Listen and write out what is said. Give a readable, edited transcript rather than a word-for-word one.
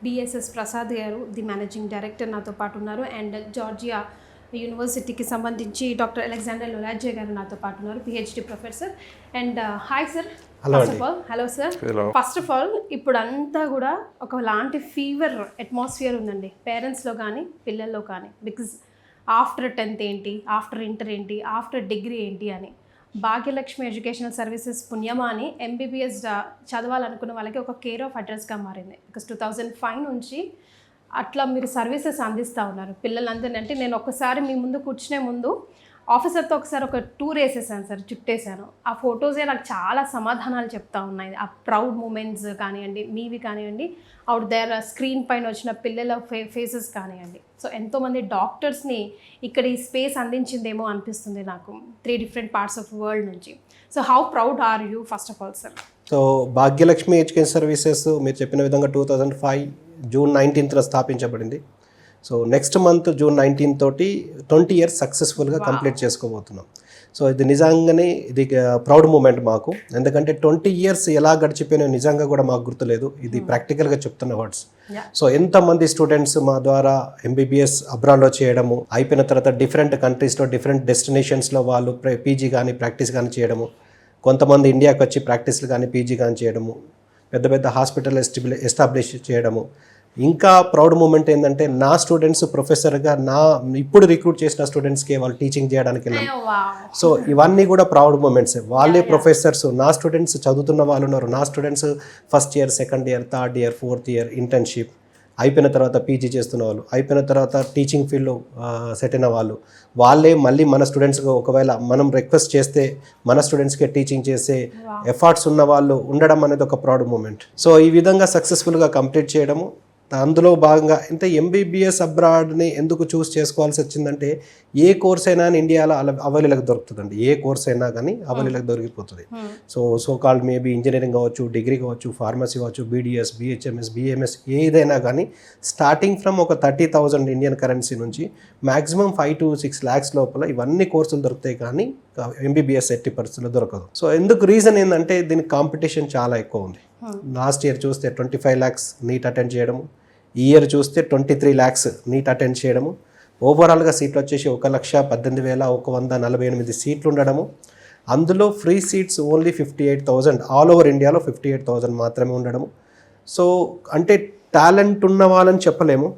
DSS Prasad గారు, the managing director నాతో పాటు ఉన్నారు. అండ్ జార్జియా యూనివర్సిటీకి సంబంధించి డాక్టర్ అలెగ్జాండర్ లొలాజే గారు నాతో పాటు ఉన్నారు, PhD professor. And hi sir. First of all hello sir. First of all ఇప్పుడు అంతా కూడా ఒకలాంటి ఫీవర్ అట్మాస్ఫియర్ ఉందండి పేరెంట్స్లో కానీ పిల్లల్లో కానీ. బికాజ్ ఆఫ్టర్ 10th ఏంటి, ఆఫ్టర్ ఇంటర్ ఏంటి, ఆఫ్టర్ డిగ్రీ ఏంటి అని. భాగ్యలక్ష్మి ఎడ్యుకేషనల్ సర్వీసెస్ పుణ్యమా అని ఎంబీబీఎస్ చదవాలనుకున్న వాళ్ళకి ఒక కేర్ ఆఫ్ అడ్రస్గా మారింది. బికాస్ 2005 నుంచి అట్లా మీరు సర్వీసెస్ అందిస్తూ ఉన్నారు పిల్లలందరినీ. అంటే నేను ఒకసారి మీ ముందు కూర్చునే ముందు ఆఫీసర్తో ఒకసారి ఒక టూర్ వేసేసాను సార్, చుట్టేసాను. ఆ ఫొటోసే నాకు చాలా సమాధానాలు చెప్తా ఉన్నాయి. ఆ ప్రౌడ్ మూమెంట్స్ కానివ్వండి, మీవి కానివ్వండి, అవుట్ దేర్ స్క్రీన్ పైన వచ్చిన పిల్లల ఫేసెస్ కానివ్వండి. సో ఎంతోమంది డాక్టర్స్ని ఇక్కడ ఈ స్పేస్ అందించిందేమో అనిపిస్తుంది నాకు 3 different parts of వరల్డ్ నుంచి. So how proud are you first of all sir? సో భాగ్యలక్ష్మి ఎడ్యుకేషన్ సర్వీసెస్ మీరు చెప్పిన విధంగా 2005 జూన్ 19th స్థాపించబడింది. సో నెక్స్ట్ మంత్ జూన్ 19 తోటి 20 years సక్సెస్ఫుల్గా కంప్లీట్ చేసుకోబోతున్నాం. సో ఇది నిజంగానే ఇది ప్రౌడ్ మూమెంట్ మాకు. ఎందుకంటే 20 years ఎలా గడిచిపోయినా నిజంగా కూడా మాకు గుర్తులేదు. ఇది ప్రాక్టికల్గా చెప్తున్న వర్డ్స్. సో ఎంతమంది స్టూడెంట్స్ మా ద్వారా ఎంబీబీఎస్ అబ్రాడ్లో చేయడము, అయిపోయిన తర్వాత డిఫరెంట్ కంట్రీస్లో డిఫరెంట్ డెస్టినేషన్స్లో వాళ్ళు పీజీ కానీ ప్రాక్టీస్ కానీ చేయడము, కొంతమంది ఇండియాకి వచ్చి ప్రాక్టీస్లు కానీ పీజీ కానీ చేయడము, పెద్ద పెద్ద హాస్పిటల్ ఎస్టాబ్లిష్ చేయడము. ఇంకా ప్రౌడ్ మూమెంట్ ఏంటంటే నా స్టూడెంట్స్ ప్రొఫెసర్గా ఇప్పుడు రిక్రూట్ చేసిన స్టూడెంట్స్కి వాళ్ళు టీచింగ్ చేయడానికి వెళ్ళాను. సో ఇవన్నీ కూడా ప్రౌడ్ మూమెంట్స్. వాళ్ళే ప్రొఫెసర్స్, నా స్టూడెంట్స్ చదువుతున్న వాళ్ళు ఉన్నారు. నా students first year, second year, third year, fourth year internship అయిపోయిన తర్వాత పీజీ చేస్తున్న వాళ్ళు, అయిపోయిన తర్వాత టీచింగ్ ఫీల్డ్లో సెట్ అయిన వాళ్ళు, వాళ్ళే మళ్ళీ మన స్టూడెంట్స్గా ఒకవేళ మనం రిక్వెస్ట్ చేస్తే మన స్టూడెంట్స్కే టీచింగ్ చేసే ఎఫర్ట్స్ ఉన్న వాళ్ళు ఉండడం అనేది ఒక ప్రౌడ్ మూమెంట్. సో ఈ విధంగా సక్సెస్ఫుల్గా కంప్లీట్ చేయడము. అందులో భాగంగా ఇంత ఎంబీబీఎస్ అబ్రాడ్ని ఎందుకు చూస్ చేసుకోవాల్సి వచ్చిందంటే ఏ కోర్స్ అయినా ఇండియాలో అవైలబుల్గా దొరుకుతుందండి. ఏ కోర్స్ అయినా కానీ అవైలబుల్గా దొరికిపోతుంది. సో కాల్డ్ మేబీ ఇంజనీరింగ్ కావచ్చు, డిగ్రీ కావచ్చు, ఫార్మసీ కావచ్చు, బీడీఎస్, బిహెచ్ఎంఎస్, బిఎంఎస్ ఏదైనా కానీ స్టార్టింగ్ ఫ్రమ్ ఒక 30,000 ఇండియన్ కరెన్సీ నుంచి మ్యాక్సిమం 5 to 6 lakhs లోపల ఇవన్నీ కోర్సులు దొరుకుతాయి. కానీ ఎంబీబీఎస్ 80% దొరకదు. సో ఎందుకు రీజన్ ఏంటంటే దీనికి కాంపిటీషన్ చాలా ఎక్కువ ఉంది. లాస్ట్ ఇయర్ చూస్తే 25 lakhs నీట్ అటెండ్ చేయడము, ఈ ఇయర్ చూస్తే 23 lakhs నీట్ అటెండ్ చేయడము. ఓవరాల్గా సీట్లు వచ్చేసి 1,18,148 సీట్లు ఉండడము. అందులో free seats only 58,000, all over ఇండియాలో 58,000 మాత్రమే ఉండడము. సో అంటే టాలెంట్ ఉన్న వాళ్ళని చెప్పలేము.